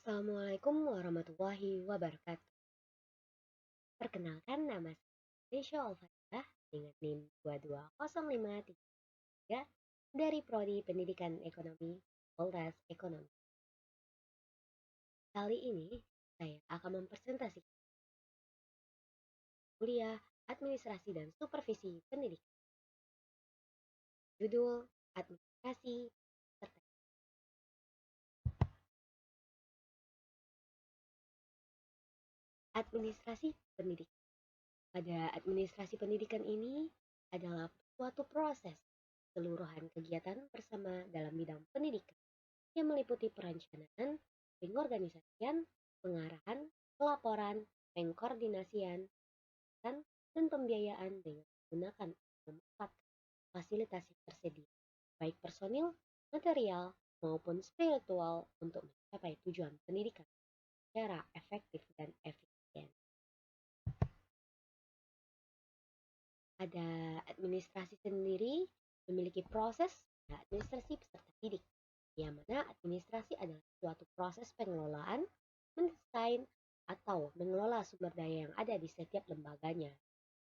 Assalamualaikum warahmatullahi wabarakatuh. Perkenalkan nama saya Desya Alfaidah dengan NIM 220533 dari Prodi Pendidikan Ekonomi Fakultas Ekonomi. Kali ini saya akan mempresentasikan kuliah Administrasi dan Supervisi Pendidikan. Judul Administrasi serta Administrasi Pendidikan. Pada administrasi pendidikan ini adalah suatu proses keseluruhan kegiatan bersama dalam bidang pendidikan yang meliputi perencanaan, pengorganisasian, pengarahan, pelaporan, pengkoordinasian, dan pembiayaan dengan menggunakan memanfaatkan fasilitas yang tersedia, baik personil, material, maupun spiritual untuk mencapai tujuan pendidikan secara efektif dan efisien. Ada administrasi sendiri memiliki proses administrasi peserta didik, yang mana administrasi adalah suatu proses pengelolaan, mendesain, atau mengelola sumber daya yang ada di setiap lembaganya.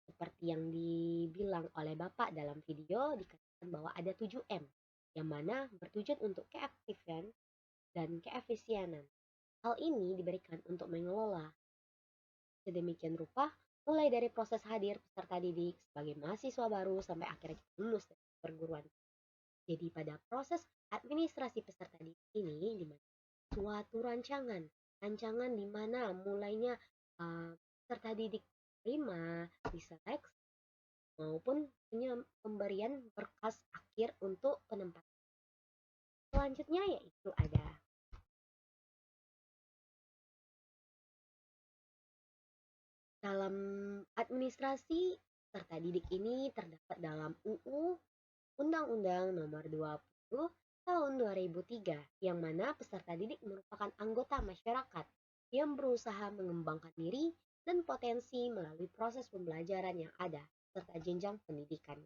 Seperti yang dibilang oleh Bapak dalam video, dikatakan bahwa ada 7M, yang mana bertujuan untuk keaktifan dan keefisienan. Hal ini diberikan untuk mengelola sedemikian rupa mulai dari proses hadir peserta didik sebagai mahasiswa baru sampai akhirnya lulus dari perguruan. Jadi pada proses administrasi peserta didik ini dimana suatu rancangan di mana mulainya peserta didik terima, diseleksi maupun pemberian berkas akhir untuk penempatan. Selanjutnya yaitu ada dalam administrasi peserta didik ini terdapat dalam UU Undang-Undang Nomor 20 Tahun 2003 yang mana peserta didik merupakan anggota masyarakat yang berusaha mengembangkan diri dan potensi melalui proses pembelajaran yang ada serta jenjang pendidikan.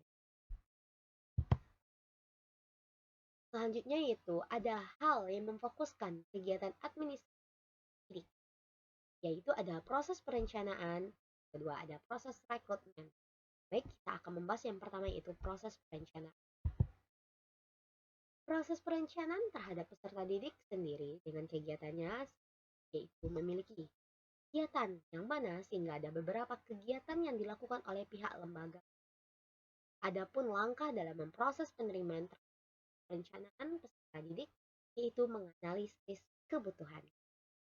Selanjutnya yaitu ada hal yang memfokuskan kegiatan administrasi, yaitu ada proses perencanaan, kedua ada proses rekrutmen. Baik, kita akan membahas yang pertama yaitu proses perencanaan. Proses perencanaan terhadap peserta didik sendiri dengan kegiatannya yaitu memiliki kegiatan yang mana sehingga ada beberapa kegiatan yang dilakukan oleh pihak lembaga. Adapun langkah dalam memproses penerimaan perencanaan peserta didik yaitu menganalisis kebutuhan.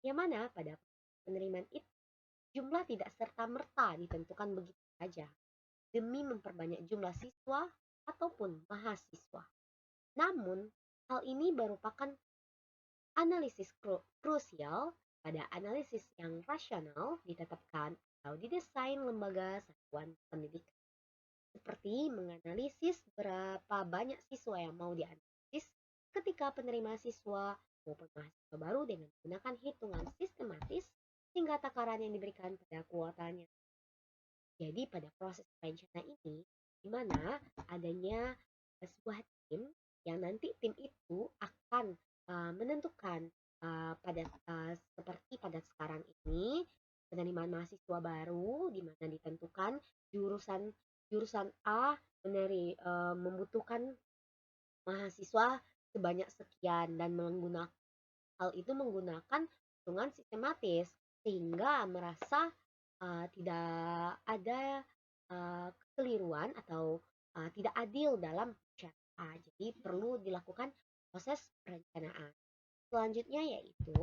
Yang mana pada penerimaan itu jumlah tidak serta-merta ditentukan begitu saja demi memperbanyak jumlah siswa ataupun mahasiswa. Namun, hal ini merupakan analisis krusial pada analisis yang rasional ditetapkan atau didesain lembaga satuan pendidikan. Seperti menganalisis berapa banyak siswa yang mau dianalisis ketika penerima siswa maupun mahasiswa baru dengan menggunakan hitungan sistematis hingga takaran yang diberikan pada kuotanya. Jadi pada proses perencanaan ini, di mana adanya sebuah tim yang nanti tim itu akan menentukan seperti pada sekarang ini penerimaan mahasiswa baru di mana ditentukan jurusan A membutuhkan mahasiswa sebanyak sekian dan hal itu menggunakan hitungan sistematis sehingga merasa tidak ada kekeliruan atau tidak adil dalam cara. Jadi perlu dilakukan proses perencanaan. Selanjutnya yaitu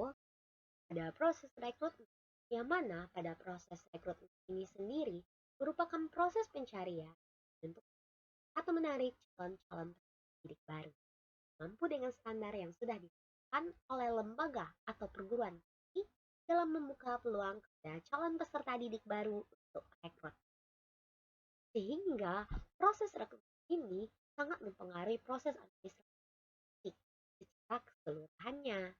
ada proses rekrutmen, yang mana pada proses rekrutmen ini sendiri merupakan proses pencarian untuk atau menarik calon-calon pendidik baru mampu dengan standar yang sudah ditetapkan oleh lembaga atau perguruan tinggi dalam membuka peluang kepada calon peserta didik baru untuk rekrut. Sehingga proses rekrutmen ini sangat mempengaruhi proses administrasi secara keseluruhannya.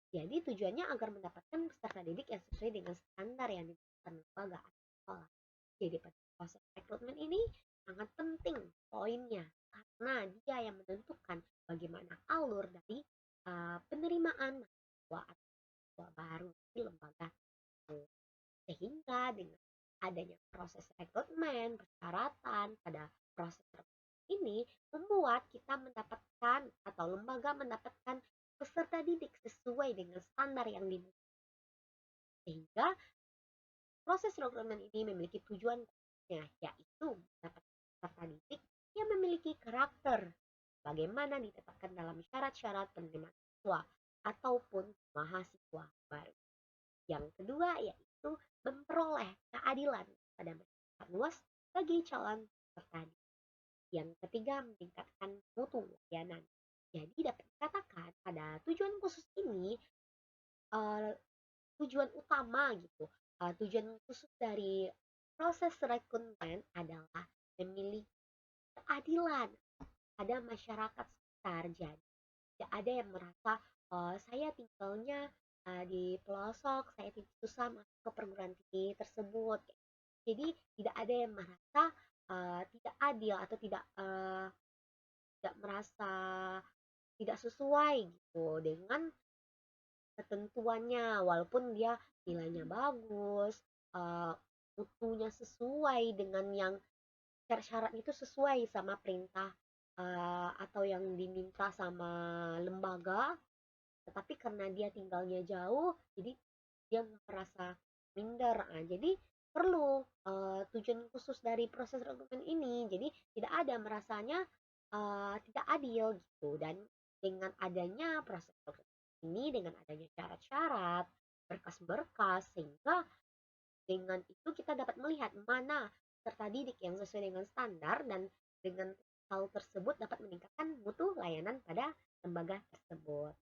Jadi tujuannya agar mendapatkan peserta didik yang sesuai dengan standar yang ditetapkan lembaga atau sekolah. Jadi pada proses rekrutmen ini sangat penting poinnya karena dia yang menentukan bagaimana alur dari penerimaan mahasiswa mahasiswa baru di lembaga tersebut. Sehingga dengan adanya proses rekrutmen, persyaratan pada proses rekrutmen ini membuat kita mendapatkan atau lembaga mendapatkan peserta didik sesuai dengan standar yang dibutuhkan. Sehingga proses rekrutmen ini memiliki tujuan yaitu mendapat peserta didik yang memiliki karakter bagaimana ditetapkan dalam syarat-syarat penerimaan siswa ataupun mahasiswa baru. Yang kedua yaitu memperoleh keadilan pada masyarakat luas bagi calon peserta didik. Yang ketiga meningkatkan mutu layanan. Jadi dapat dikatakan pada tujuan khusus ini uh, tujuan utama gitu. Tujuan khusus dari proses rekrutmen adalah memiliki keadilan pada masyarakat sekitar. Jadi tidak ada yang merasa saya tinggalnya di pelosok, saya susah masuk ke perguruan tinggi tersebut. Jadi tidak ada yang merasa tidak adil atau tidak merasa tidak sesuai gitu dengan ketentuannya, walaupun dia nilainya bagus, mutunya sesuai dengan yang syarat-syarat itu sesuai sama perintah atau yang diminta sama lembaga, tetapi karena dia tinggalnya jauh, jadi dia merasa minder. Jadi perlu tujuan khusus dari proses rekrutmen ini. Jadi tidak ada merasanya tidak adil gitu. Dan dengan adanya proses rekrutmen ini, dengan adanya syarat-syarat, berkas-berkas, sehingga dengan itu kita dapat melihat mana peserta didik yang sesuai dengan standar dan dengan hal tersebut dapat meningkatkan mutu layanan pada lembaga tersebut.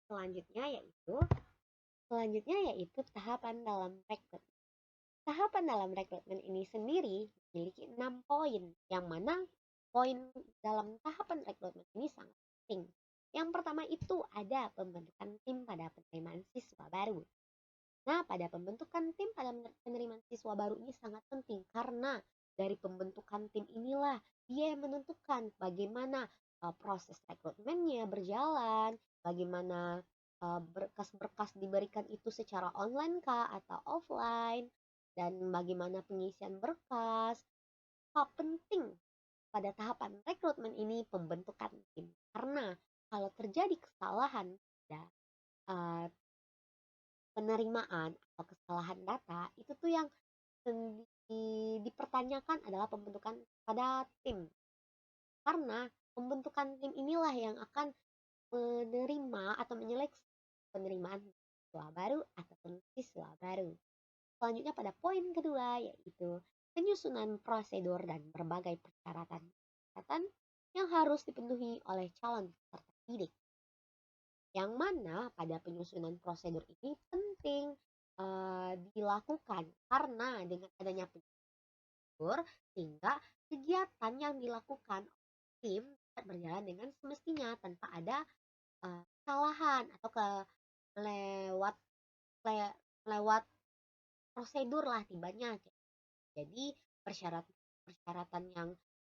Selanjutnya yaitu tahapan dalam rekrutmen. Tahapan dalam rekrutmen ini sendiri memiliki 6 poin, yang mana poin dalam tahapan rekrutmen ini sangat penting. Yang pertama itu ada pembentukan tim pada penerimaan siswa baru. Nah, pada pembentukan tim pada penerimaan siswa baru ini sangat penting karena dari pembentukan tim inilah dia yang menentukan bagaimana proses rekrutmennya berjalan, bagaimana berkas-berkas diberikan itu secara online kah atau offline, dan bagaimana pengisian berkas. Penting pada tahapan rekrutmen ini pembentukan tim karena kalau terjadi kesalahan pada penerimaan atau kesalahan data itu tuh yang dipertanyakan adalah pembentukan pada tim karena pembentukan tim inilah yang akan menerima atau menyeleksi penerimaan siswa baru ataupun siswa baru. Selanjutnya pada poin kedua yaitu penyusunan prosedur dan berbagai persyaratan yang harus dipenuhi oleh calon peserta didik. Yang mana pada penyusunan prosedur ini penting dilakukan karena dengan adanya prosedur sehingga kegiatan yang dilakukan tim dapat berjalan dengan semestinya tanpa ada kesalahan atau lewat lewat prosedur lah tibanya. Jadi persyaratan yang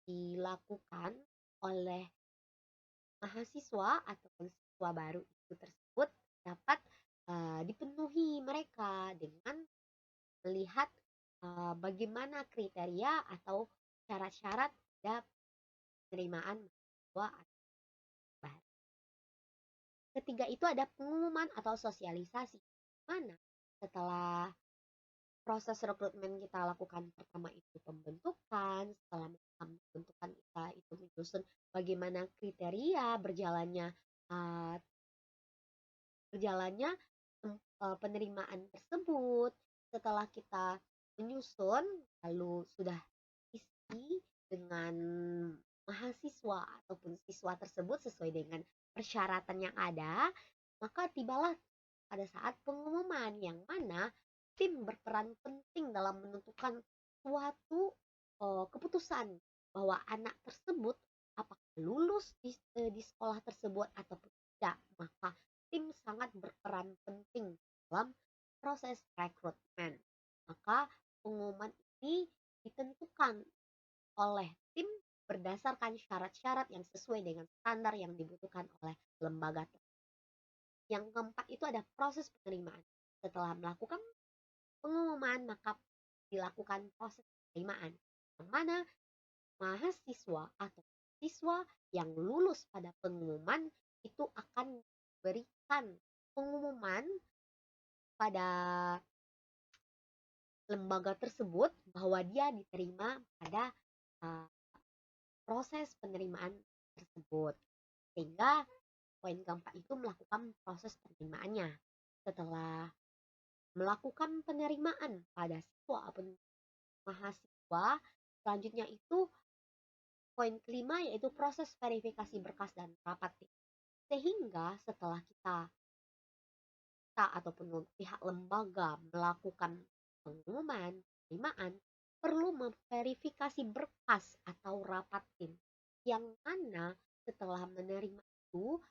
dilakukan oleh mahasiswa ataupun siswa baru itu tersebut dapat dipenuhi mereka dengan melihat bagaimana kriteria atau syarat-syarat pada penerimaan mahasiswa baru. Ketiga itu ada pengumuman atau sosialisasi. Mana setelah proses rekrutmen kita lakukan pertama itu pembentukan, setelah melakukan pembentukan kita itu menyusun bagaimana kriteria berjalannya penerimaan tersebut. Setelah kita menyusun lalu sudah isi dengan mahasiswa ataupun siswa tersebut sesuai dengan persyaratan yang ada, maka tibalah pada saat pengumuman yang mana tim berperan penting dalam menentukan suatu keputusan bahwa anak tersebut apakah lulus di sekolah tersebut ataupun tidak. Maka tim sangat berperan penting dalam proses rekrutmen. Maka pengumuman ini ditentukan oleh tim berdasarkan syarat-syarat yang sesuai dengan standar yang dibutuhkan oleh lembaga. Yang keempat itu ada proses penerimaan. Setelah melakukan pengumuman, maka dilakukan proses penerimaan. Yang mana mahasiswa atau siswa yang lulus pada pengumuman itu akan berikan pengumuman pada lembaga tersebut bahwa dia diterima pada uh, proses penerimaan tersebut. Sehingga poin keempat itu melakukan proses penerimaannya. Setelah melakukan penerimaan pada siswa atau mahasiswa, selanjutnya itu poin kelima yaitu proses verifikasi berkas dan rapat. Sehingga setelah kita ataupun pihak lembaga melakukan pengumuman, penerimaan, perlu memverifikasi berkas atau rapat tim. Yang mana setelah menerima itu,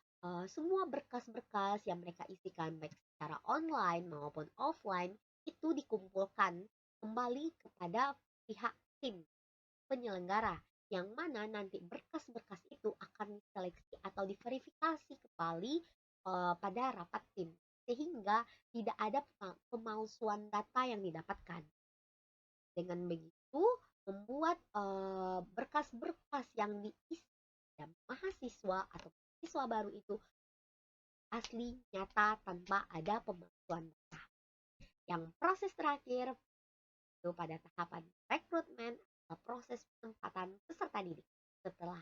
semua berkas-berkas yang mereka isikan baik secara online maupun offline itu dikumpulkan kembali kepada pihak tim penyelenggara, yang mana nanti berkas-berkas itu akan diseleksi atau diverifikasi kembali pada rapat tim, sehingga tidak ada pemalsuan data yang didapatkan. Dengan begitu membuat berkas-berkas yang diisi dan mahasiswa atau siswa baru itu asli, nyata, tanpa ada pemalsuan data. Yang proses terakhir itu pada tahapan rekrutmen atau proses penempatan peserta didik. Setelah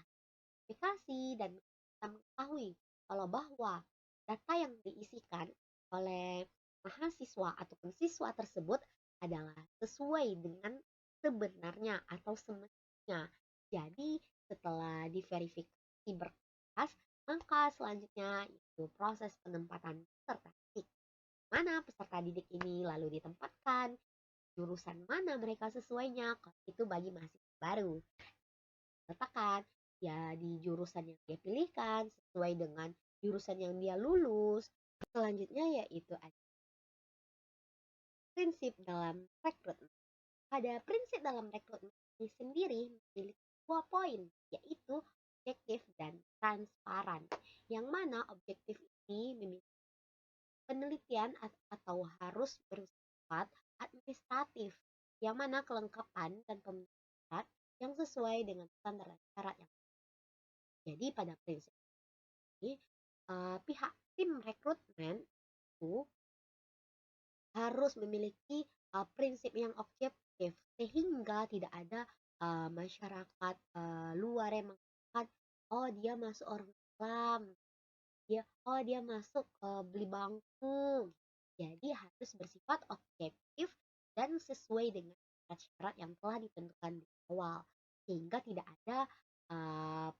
verifikasi dan kita mengetahui kalau bahwa data yang diisikan oleh mahasiswa ataupun siswa tersebut adalah sesuai dengan sebenarnya atau semestinya. Jadi setelah diverifikasi berkas, maka selanjutnya itu proses penempatan peserta didik. Mana peserta didik ini lalu ditempatkan, jurusan mana mereka sesuainya, itu bagi mahasiswa baru. Letakkan ya di jurusan yang dia pilihkan sesuai dengan jurusan yang dia lulus. Selanjutnya yaitu ada prinsip dalam rekrutmen. Pada prinsip dalam rekrutmen ini sendiri memiliki 2 poin, yaitu objektif dan transparan. Yang mana objektif ini memiliki penelitian atau harus bersifat administratif, yang mana kelengkapan dan pemenuhan yang sesuai dengan standar dan syarat yang. Jadi pada prinsip ini pihak tim rekrutmen itu harus memiliki prinsip yang objektif, sehingga tidak ada masyarakat luar yang mengatakan oh dia masuk orang Islam, dia masuk beli bangku. Jadi harus bersifat objektif dan sesuai dengan syarat yang telah ditentukan di awal, sehingga tidak ada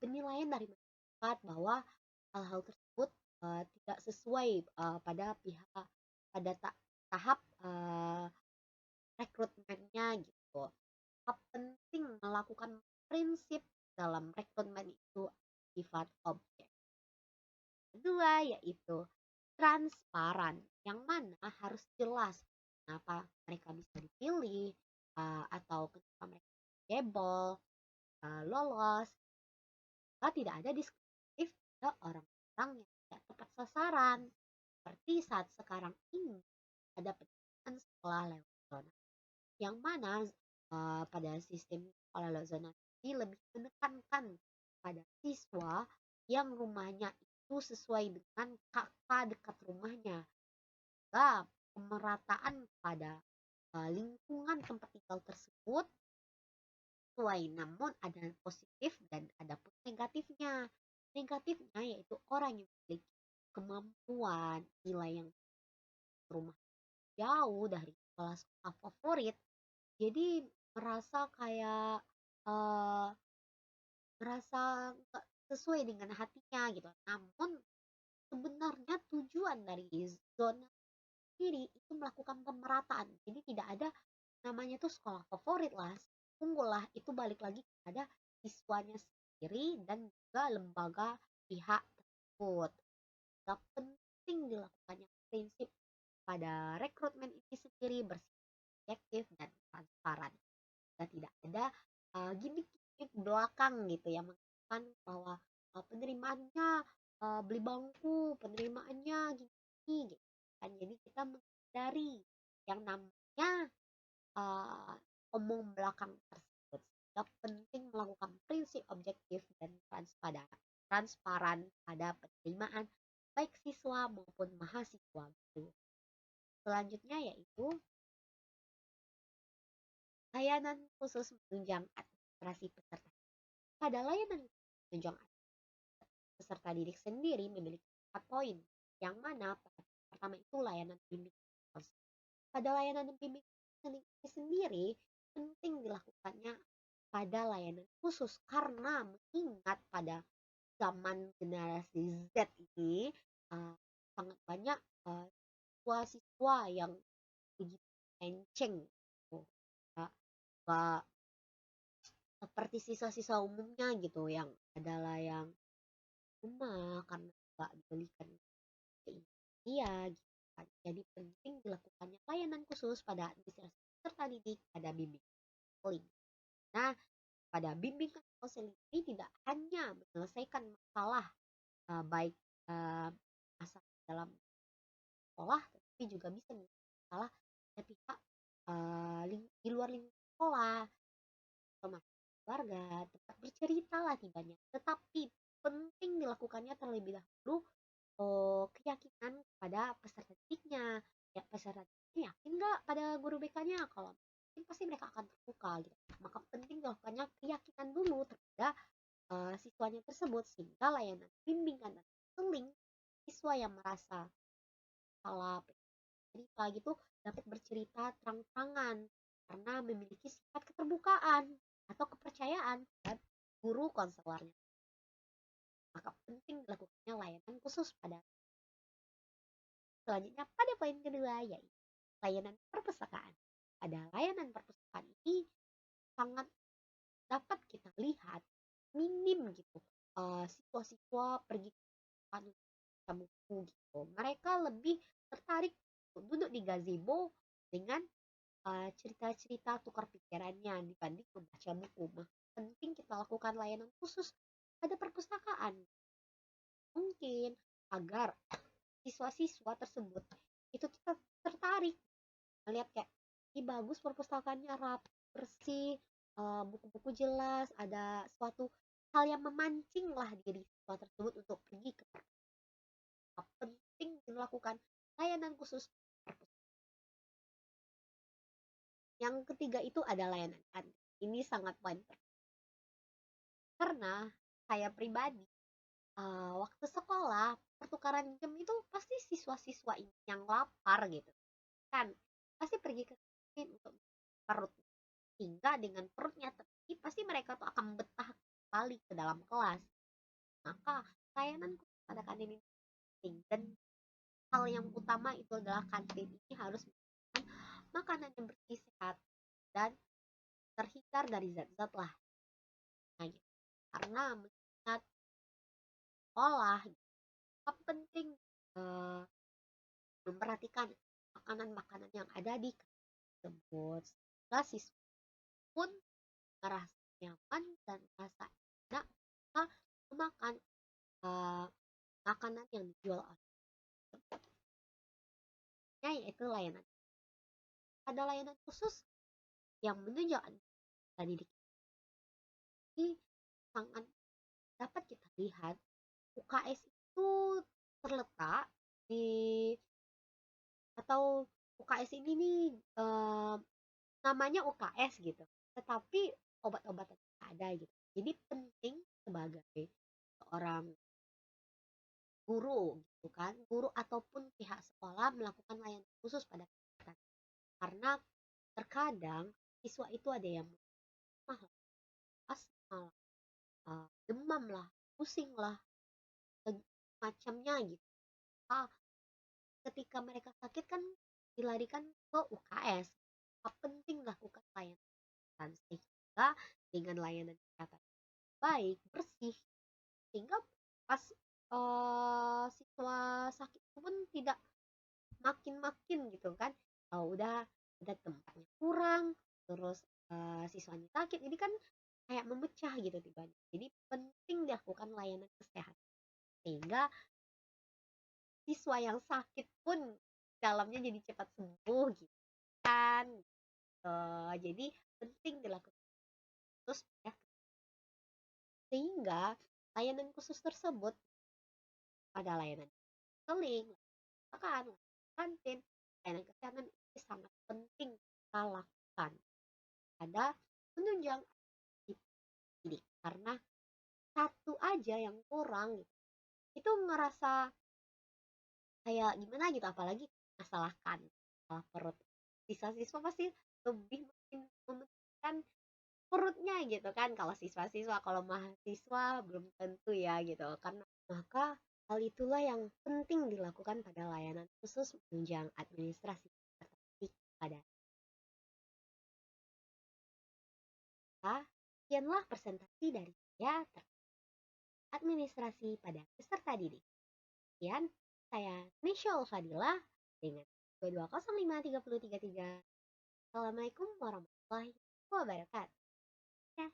penilaian dari masyarakat bahwa hal-hal tersebut tidak sesuai pada tahap rekrutmennya gitu. Tahap penting melakukan prinsip dalam rekrutmen itu sifat objek. Kedua yaitu transparan, yang mana harus jelas kenapa mereka bisa dipilih atau kenapa mereka eligible, lolos. Tidak ada diskriminatif pada orang-orang yang tidak tepat sasaran. Seperti saat sekarang ini ada penerimaan sekolah lewat zona, yang mana pada sistem sekolah lewat zona ini lebih menekankan pada siswa yang rumahnya itu sesuai dengan kakak dekat rumahnya. Sehingga pemerataan pada lingkungan tempat tinggal tersebut sesuai, namun ada positif dan ada pun negatifnya. Negatifnya yaitu orang yang memiliki kemampuan nilai yang rumah jauh dari sekolah-sekolah favorit, jadi merasa kayak merasa nggak sesuai dengan hatinya gitu. Namun sebenarnya tujuan dari zona sendiri itu melakukan pemerataan. Jadi tidak ada namanya tuh sekolah favorit lah, unggul lah, itu balik lagi kepada siswanya sendiri dan juga lembaga pihak tersebut. Gak penting dilakukannya prinsip pada rekrutmen ini sendiri bersifat objektif dan transparan. Dan tidak ada gimmick-gimmick belakang gitu yang mengatakan bahwa penerimaannya beli bangku, penerimaannya nih gitu kan. Jadi kita menghindari yang namanya uh, omong belakang tersebut. Sehingga penting melakukan prinsip objektif dan transparan pada penerimaan baik siswa maupun mahasiswa gitu. Selanjutnya yaitu layanan khusus menunjang administrasi peserta. Pada layanan menunjang peserta didik sendiri memiliki 4 poin, yang mana pertama itu layanan bimbing. Pada layanan bimbing sendiri penting dilakukannya pada layanan khusus karena mengingat pada zaman generasi Z ini sangat banyak siswa-siswa yang begitu enceng gitu. Gak seperti siswa-siswa umumnya gitu yang adalah yang rumah karena gak dibelikan iya gitu kan. Jadi penting dilakukannya layanan khusus pada administrasi peserta didik pada bimbing konseling. Nah, pada bimbing konseling ini tidak hanya menyelesaikan masalah baik masalah dalam sekolah, tapi juga bisa menyelesaikan masalah dari pihak di luar lingkungan sekolah, teman keluarga, tempat bercerita lah tibanya. Tetapi penting dilakukannya terlebih dahulu keyakinan pada peserta didiknya. Ya, peserta didiknya yakin nggak pada guru BK-nya? Kalau yakin pasti mereka akan terbuka gitu. Maka penting dilakukannya keyakinan dulu terhadap siswanya tersebut sehingga layanan bimbingan dan konseling siswa yang merasa salah cerita gitu dapat bercerita terang-terangan karena memiliki sifat keterbukaan atau kepercayaan dan guru konselornya. Maka penting dilakukannya layanan khusus pada selanjutnya pada poin kedua yaitu layanan perpustakaan. Pada layanan perpustakaan ini sangat dapat kita lihat minim gitu siswa-siswa pergi ke buku gitu. Mereka lebih tertarik duduk di gazebo dengan cerita-cerita tukar pikirannya dibanding membaca buku. Penting kita lakukan layanan khusus pada perpustakaan. Mungkin agar siswa-siswa tersebut itu tertarik melihat kayak ini bagus perpustakaannya rapi, bersih, buku-buku jelas, ada suatu hal yang memancing lah diri siswa tersebut untuk pergi ke perpustakaan. Penting dilakukan layanan khusus perpustakaan. Yang ketiga itu ada layanan kantin. Ini sangat penting. Karena saya pribadi waktu sekolah pertukaran jam itu pasti siswa-siswa ini yang lapar gitu kan pasti pergi ke kantin untuk perut hingga dengan perutnya terisi pasti mereka tuh akan betah balik ke dalam kelas. Maka layanan pada kantin ini penting dan hal yang utama itu adalah kantin ini harus menggunakan makanan yang bersih sehat dan terhindar dari zat-zat lah. Nah, gitu. Karena mengingat sekolah penting memperhatikan makanan-makanan yang ada di tersebut. Sehingga siswa pun merasa nyaman dan merasa enak ketika memakan makanan yang dijual oleh yaitu layanan. Ada layanan khusus yang menunjukkan tadi ini sangat dapat kita lihat UKS itu terletak di atau UKS ini nih namanya UKS gitu tetapi obat-obatan ada gitu jadi penting sebagai seorang guru gitu kan guru ataupun pihak sekolah melakukan layanan khusus pada kesehatan karena terkadang siswa itu ada yang mahal asma demam lah pusing lah macamnya gitu ketika mereka sakit kan dilarikan ke UKS penting lakukan layanan sehingga dengan layanan kesehatan baik bersih sehingga pas siswa sakit pun tidak makin-makin gitu kan udah tempatnya kurang terus siswanya sakit ini kan kayak memecah gitu tiba jadi penting dilakukan layanan kesehatan sehingga siswa yang sakit pun dalamnya jadi cepat sembuh gitu kan. Jadi penting dilakukan terus ya, sehingga layanan khusus tersebut pada layanan konseling, makan, kantin, layanan kesehatan ini sangat penting kita lakukan pada penunjang didik karena satu aja yang kurang gitu, itu ngerasa kayak gimana gitu, apalagi masalah kan masalah perut, siswa-siswa pasti lebih mementingkan perutnya gitu kan, kalau siswa-siswa, kalau mahasiswa belum tentu ya gitu, karena maka hal itulah yang penting dilakukan pada layanan khusus penunjang administrasi pada kita. Sekianlah presentasi dari saya terkait administrasi pada peserta didik. Sekian, saya Nisha Fadila dengan 22053033. Assalamualaikum warahmatullahi wabarakatuh. Ya.